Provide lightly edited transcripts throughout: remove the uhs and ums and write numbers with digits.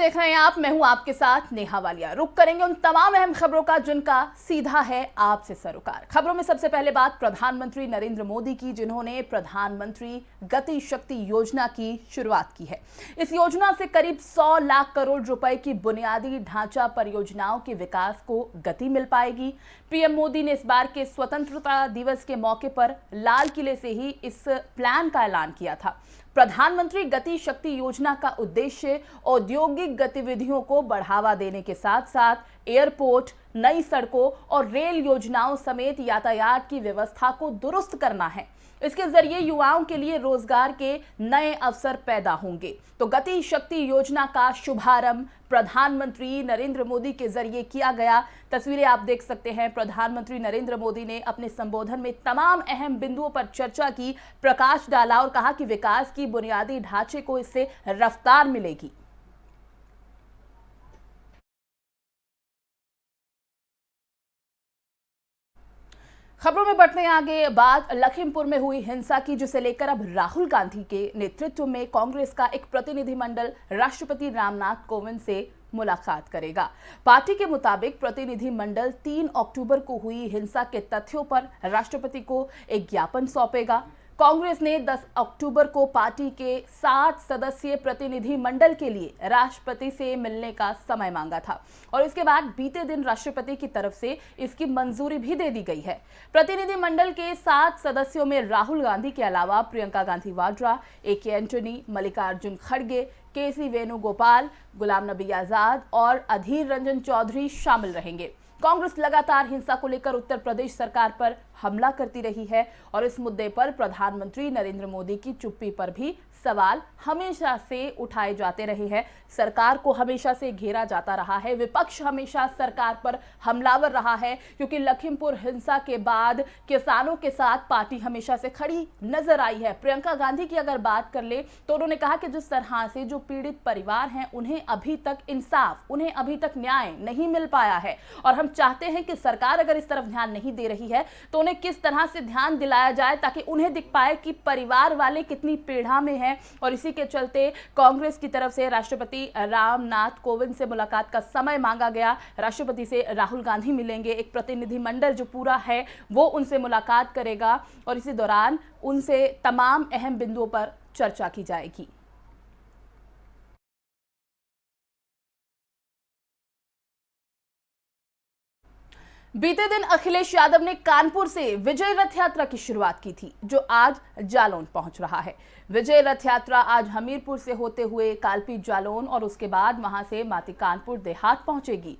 देख रहे हैं आप, मैं हूं आपके साथ नेहा वालिया। रुक करेंगे उन तमाम अहम खबरों का जिनका सीधा है आपसे सरोकार। खबरों में सबसे पहले बात प्रधानमंत्री नरेंद्र मोदी की, जिन्होंने प्रधानमंत्री गति शक्ति योजना की शुरुआत की है। इस योजना से करीब 100 लाख करोड़ रुपए की बुनियादी ढांचा परियोजनाओं के विकास को गति मिल पाएगी। पीएम मोदी ने इस बार के स्वतंत्रता दिवस के मौके पर लाल किले से ही इस प्लान का ऐलान किया था। प्रधानमंत्री गति शक्ति योजना का उद्देश्य औद्योगिक गतिविधियों को बढ़ावा देने के साथ साथ एयरपोर्ट, नई सड़कों और रेल योजनाओं समेत यातायात की व्यवस्था को दुरुस्त करना है। इसके जरिए युवाओं के लिए रोजगार के नए अवसर पैदा होंगे। तो गति शक्ति योजना का शुभारंभ प्रधानमंत्री नरेंद्र मोदी के जरिए किया गया। तस्वीरें आप देख सकते हैं। प्रधानमंत्री नरेंद्र मोदी ने अपने संबोधन में तमाम अहम बिंदुओं पर चर्चा की, प्रकाश डाला और कहा कि विकास की बुनियादी ढांचे को इससे रफ्तार मिलेगी। खबरों में बढ़ते हैं आगे। बात लखीमपुर में हुई हिंसा की, जिसे लेकर अब राहुल गांधी के नेतृत्व में कांग्रेस का एक प्रतिनिधिमंडल राष्ट्रपति रामनाथ कोविंद से मुलाकात करेगा। पार्टी के मुताबिक प्रतिनिधिमंडल 3 अक्टूबर को हुई हिंसा के तथ्यों पर राष्ट्रपति को एक ज्ञापन सौंपेगा। कांग्रेस ने 10 अक्टूबर को पार्टी के 60 सदस्यीय प्रतिनिधि मंडल के लिए राष्ट्रपति से मिलने का समय मांगा था और इसके बाद बीते दिन राष्ट्रपति की तरफ से इसकी मंजूरी भी दे दी गई है। प्रतिनिधि मंडल के 7 सदस्यों में राहुल गांधी के अलावा प्रियंका गांधी वाड्रा, AK एंटनी, मल्लिकार्जुन खड़गे, KC वेणुगोपाल, गुलाम नबी आजाद और अधीर रंजन चौधरी शामिल रहेंगे। कांग्रेस लगातार हिंसा को लेकर उत्तर प्रदेश सरकार पर हमला करती रही है और इस मुद्दे पर प्रधानमंत्री नरेंद्र मोदी की चुप्पी पर भी सवाल हमेशा से उठाए जाते रहे हैं। सरकार को हमेशा से घेरा जाता रहा है, विपक्ष हमेशा सरकार पर हमलावर रहा है, क्योंकि लखीमपुर हिंसा के बाद किसानों के साथ पार्टी हमेशा से खड़ी नजर आई है। प्रियंका गांधी की अगर बात कर ले तो उन्होंने कहा कि जिस तरह से जो पीड़ित परिवार हैं उन्हें अभी तक इंसाफ, उन्हें अभी तक न्याय नहीं मिल पाया है और हम चाहते हैं कि सरकार अगर इस तरफ ध्यान नहीं दे रही है तो उन्हें किस तरह से ध्यान दिलाया जाए ताकि उन्हें दिख पाए कि परिवार वाले कितनी पीड़ा में हैं। और इसी के चलते कांग्रेस की तरफ से राष्ट्रपति रामनाथ कोविंद से मुलाकात का समय मांगा गया। राष्ट्रपति से राहुल गांधी मिलेंगे, एक प्रतिनिधिमंडल जो पूरा है वो उनसे मुलाकात करेगा और इसी दौरान उनसे तमाम अहम बिंदुओं पर चर्चा की जाएगी। बीते दिन अखिलेश यादव ने कानपुर से विजय रथ यात्रा की शुरुआत की थी, जो आज जालौन पहुंच रहा है। विजय रथ यात्रा आज हमीरपुर से होते हुए कालपी जालौन और उसके बाद वहां से माती कानपुर देहात पहुंचेगी।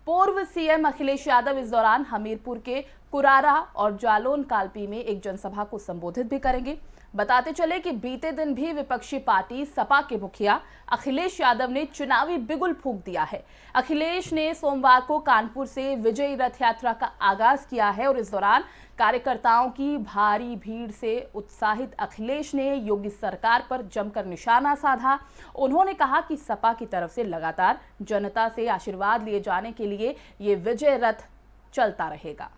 पूर्व सीएम अखिलेश यादव इस दौरान हमीरपुर के कुरारा और जालौन कालपी में एक जनसभा को संबोधित भी करेंगे। बताते चले कि बीते दिन भी विपक्षी पार्टी सपा के मुखिया अखिलेश यादव ने चुनावी बिगुल फूंक दिया है। अखिलेश ने सोमवार को कानपुर से विजय रथ यात्रा का आगाज किया है और इस दौरान कार्यकर्ताओं की भारी भीड़ से उत्साहित अखिलेश ने योगी सरकार पर जमकर निशाना साधा। उन्होंने कहा कि सपा की तरफ से लगातार जनता से आशीर्वाद लिए जाने के लिए ये विजय रथ चलता रहेगा।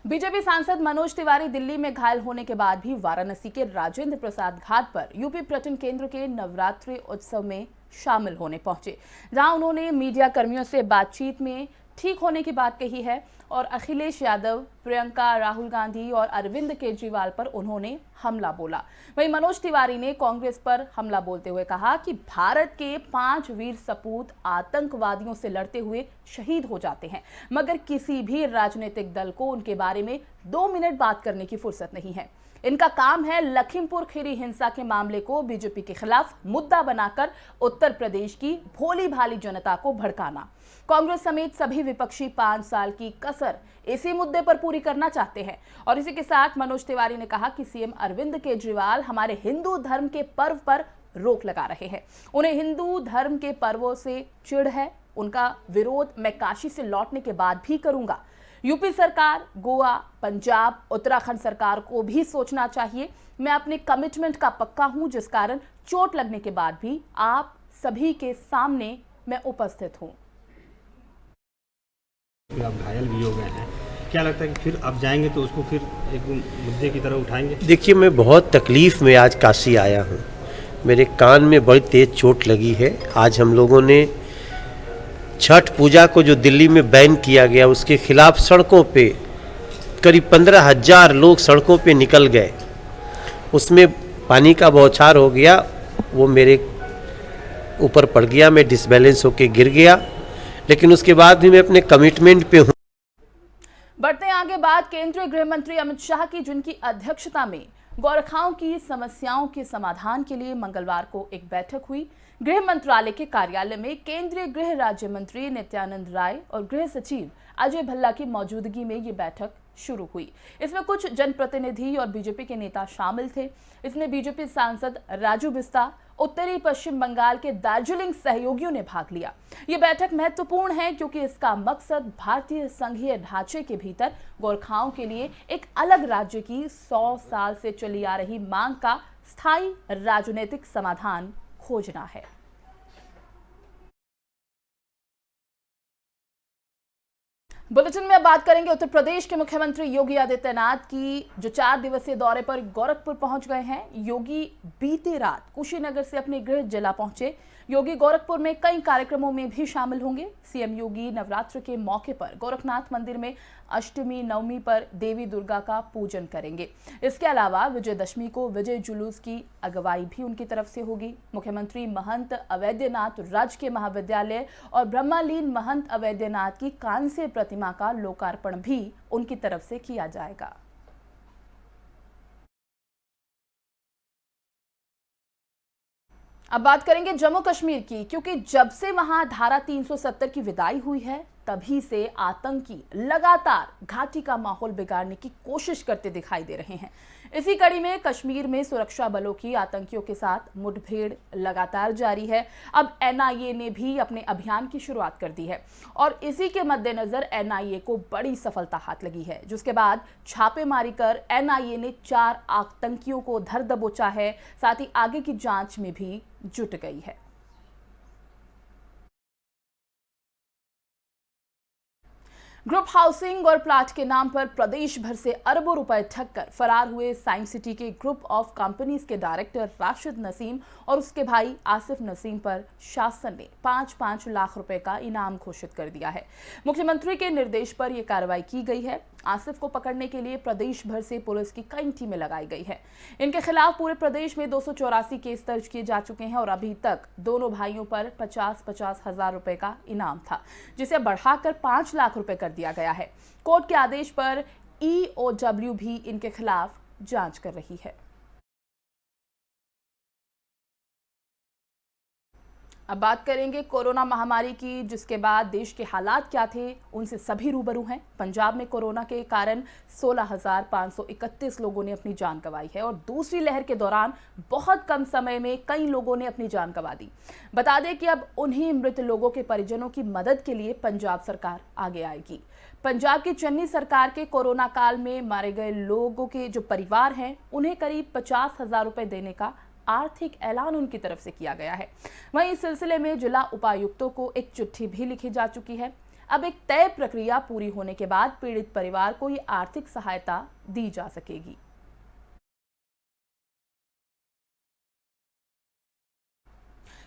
बीजेपी सांसद मनोज तिवारी दिल्ली में घायल होने के बाद भी वाराणसी के राजेंद्र प्रसाद घाट पर यूपी पर्यटन केंद्र के नवरात्रि उत्सव में शामिल होने पहुंचे, जहां उन्होंने मीडिया कर्मियों से बातचीत में ठीक होने की बात कही है और अखिलेश यादव, प्रियंका, राहुल गांधी और अरविंद केजरीवाल पर उन्होंने हमला बोला। वहीं मनोज तिवारी ने कांग्रेस पर हमला बोलते हुए कहा कि भारत के 5 वीर सपूत आतंकवादियों से लड़ते हुए शहीद हो जाते हैं, मगर किसी भी राजनीतिक दल को उनके बारे में 2 मिनट बात करने की फुर्सत नहीं है। इनका काम है लखीमपुर खीरी हिंसा के मामले को बीजेपी के खिलाफ मुद्दा बनाकर उत्तर प्रदेश की भोली भाली जनता को भड़काना। कांग्रेस समेत सभी विपक्षी 5 साल की कसर इसी मुद्दे पर पूरी करना चाहते हैं और इसी के साथ मनोज तिवारी ने कहा कि सीएम अरविंद केजरीवाल हमारे हिंदू धर्म के पर्व पर रोक लगा रहे हैं। उन्हें हिंदू धर्म के पर्वों से चिढ़ है। उनका विरोध मैं काशी से लौटने के बाद भी करूंगा। यूपी सरकार, गोवा, पंजाब, उत्तराखंड सरकार को भी सोचना चाहिए। मैं अपने कमिटमेंट का पक्का हूं, जिस कारण चोट लगने के बाद भी आप सभी के सामने मैं उपस्थित हूं। आप घायल भी हो गए हैं, क्या लगता है कि फिर आप जाएंगे तो उसको फिर एक मुद्दे की तरह उठाएंगे? देखिए, मैं बहुत तकलीफ़ में आज काशी आया हूँ। मेरे कान में बड़ी तेज़ चोट लगी है। आज हम लोगों ने छठ पूजा को जो दिल्ली में बैन किया गया, उसके खिलाफ सड़कों पे करीब 15,000 लोग सड़कों पे निकल गए। उसमें पानी का बौछार हो गया, वो मेरे ऊपर पड़ गया, मैं डिसबैलेंस होके गिर गया, लेकिन उसके बाद भी मैं अपने कमिटमेंट पे हूँ। बढ़ते हैं आगे बात केंद्रीय गृह मंत्री अमित शाह की, जिनकी अध्यक्षता में गोरखाओं की समस्याओं के समाधान के लिए मंगलवार को एक बैठक हुई। गृह मंत्रालय के कार्यालय में केंद्रीय गृह राज्य मंत्री नित्यानंद राय और गृह सचिव अजय भल्ला की मौजूदगी में ये बैठक शुरू हुई। इसमें कुछ जनप्रतिनिधि और बीजेपी के नेता शामिल थे। इसमें बीजेपी सांसद राजू बिस्ता, उत्तरी पश्चिम बंगाल के दार्जिलिंग सहयोगियों ने भाग लिया। ये बैठक महत्वपूर्ण है क्योंकि इसका मकसद भारतीय संघीय ढांचे के भीतर गोरखाओं के लिए एक अलग राज्य की 100 साल से चली आ रही मांग का स्थायी राजनीतिक समाधान खोजना है। बुलेटिन में बात करेंगे उत्तर प्रदेश के मुख्यमंत्री योगी आदित्यनाथ की, जो 4 दिवसीय दौरे पर गोरखपुर पहुंच गए हैं। योगी बीती रात कुशीनगर से अपने गृह जिला पहुंचे। योगी गोरखपुर में कई कार्यक्रमों में भी शामिल होंगे। सीएम योगी नवरात्र के मौके पर गोरखनाथ मंदिर में अष्टमी नवमी पर देवी दुर्गा का पूजन करेंगे। इसके अलावा विजयदशमी को विजय जुलूस की अगुवाई भी उनकी तरफ से होगी। मुख्यमंत्री महंत अवैधनाथ राजकीय महाविद्यालय और ब्रह्मलीन महंत अवैधनाथ की कांस्य प्रतिमा का लोकार्पण भी उनकी तरफ से किया जाएगा। अब बात करेंगे जम्मू कश्मीर की, क्योंकि जब से वहां धारा 370 की विदाई हुई है, तभी से आतंकी लगातार घाटी का माहौल बिगाड़ने की कोशिश करते दिखाई दे रहे हैं। इसी कड़ी में कश्मीर में सुरक्षा बलों की आतंकियों के साथ मुठभेड़ लगातार जारी है। अब एनआईए ने भी अपने अभियान की शुरुआत कर दी है और इसी के मद्देनजर एनआईए को बड़ी सफलता हाथ लगी है, जिसके बाद छापेमारी कर एनआईए ने 4 आतंकियों को धर दबोचा है। साथ ही आगे की जांच में भी जुट गई है। ग्रुप हाउसिंग और प्लाट के नाम पर प्रदेश भर से अरबों रुपए ठगकर फरार हुए साइंस सिटी के ग्रुप ऑफ कंपनीज के डायरेक्टर राशिद नसीम और उसके भाई आसिफ नसीम पर शासन ने 5-5 लाख रुपए का इनाम घोषित कर दिया है। मुख्यमंत्री के निर्देश पर यह कार्रवाई की गई है। आसिफ को पकड़ने के लिए प्रदेश भर से पुलिस की कई टीमें लगाई गई है। इनके खिलाफ पूरे प्रदेश में 284 केस दर्ज किए जा चुके हैं और अभी तक दोनों भाइयों पर 50-50 हजार रुपए का इनाम था, जिसे बढ़ाकर 5 लाख रुपए कर दिया गया है। कोर्ट के आदेश पर EOW भी इनके खिलाफ जांच कर रही है। अब बात करेंगे कोरोना महामारी की, जिसके बाद देश के हालात क्या थे, उनसे सभी रूबरू हैं। पंजाब में कोरोना के कारण 16,531 लोगों ने अपनी जान गंवाई है और दूसरी लहर के दौरान बहुत कम समय में कई लोगों ने अपनी जान गंवा दी। बता दें कि अब उन्हीं मृत लोगों के परिजनों की मदद के लिए पंजाब सरकार आगे आएगी। पंजाब की चन्नी सरकार के कोरोना काल में मारे गए लोगों के जो परिवार हैं, उन्हें करीब 50,000 रुपए देने का आर्थिक ऐलान उनकी तरफ से किया गया है। वहीं इस सिलसिले में जिला उपायुक्तों को एक चिट्ठी भी लिखी जा चुकी है। अब एक तय प्रक्रिया पूरी होने के बाद पीड़ित परिवार को ये आर्थिक सहायता दी जा सकेगी।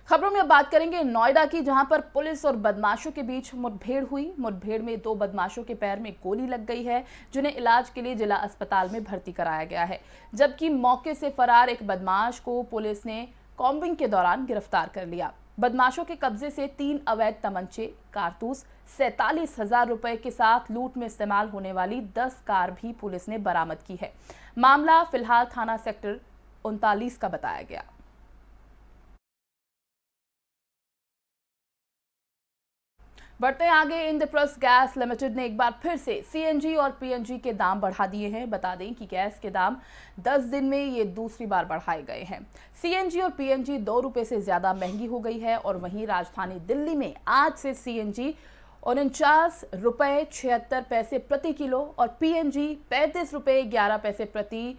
खबरों में अब बात करेंगे नोएडा की, जहां पर पुलिस और बदमाशों के बीच मुठभेड़ हुई। मुठभेड़ में 2 बदमाशों के पैर में गोली लग गई है, जिन्हें इलाज के लिए जिला अस्पताल में भर्ती कराया गया है। जबकि मौके से फरार एक बदमाश को पुलिस ने कॉम्बिंग के दौरान गिरफ्तार कर लिया। बदमाशों के कब्जे से 3 अवैध तमंचे, कारतूस, 47,000 रुपए के साथ लूट में इस्तेमाल होने वाली 10 कार भी पुलिस ने बरामद की है। मामला फिलहाल थाना सेक्टर 39 का बताया गया। बढ़ते हैं आगे, इंद्रप्रस्थ गैस लिमिटेड ने एक बार फिर से सीएनजी और पीएनजी के दाम बढ़ा दिए हैं। बता दें कि गैस के दाम 10 दिन में ये दूसरी बार बढ़ाए गए हैं। सीएनजी और पीएनजी 2 रुपए से ज्यादा महंगी हो गई है और वहीं राजधानी दिल्ली में आज से सीएनजी 49 रुपए 76 पैसे प्रति किलो और पीएनजी 35 रुपए 11 पैसे प्रति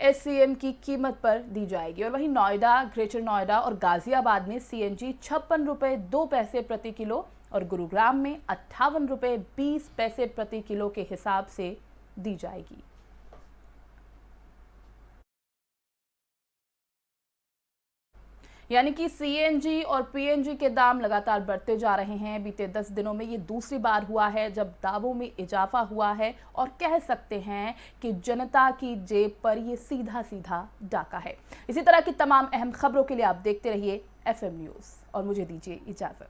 SCM की कीमत पर दी जाएगी। और वहीं नोएडा, ग्रेटर नोएडा और गाजियाबाद में सीएनजी 56 रुपए 2 पैसे प्रति किलो और गुरुग्राम में 58 रुपये 20 पैसे प्रति किलो के हिसाब से दी जाएगी। यानी कि सीएनजी और पीएनजी के दाम लगातार बढ़ते जा रहे हैं। बीते 10 दिनों में ये दूसरी बार हुआ है जब दामों में इजाफा हुआ है और कह सकते हैं कि जनता की जेब पर ये सीधा सीधा डाका है। इसी तरह की तमाम अहम खबरों के लिए आप देखते रहिए FM न्यूज़ और मुझे दीजिए इजाजत।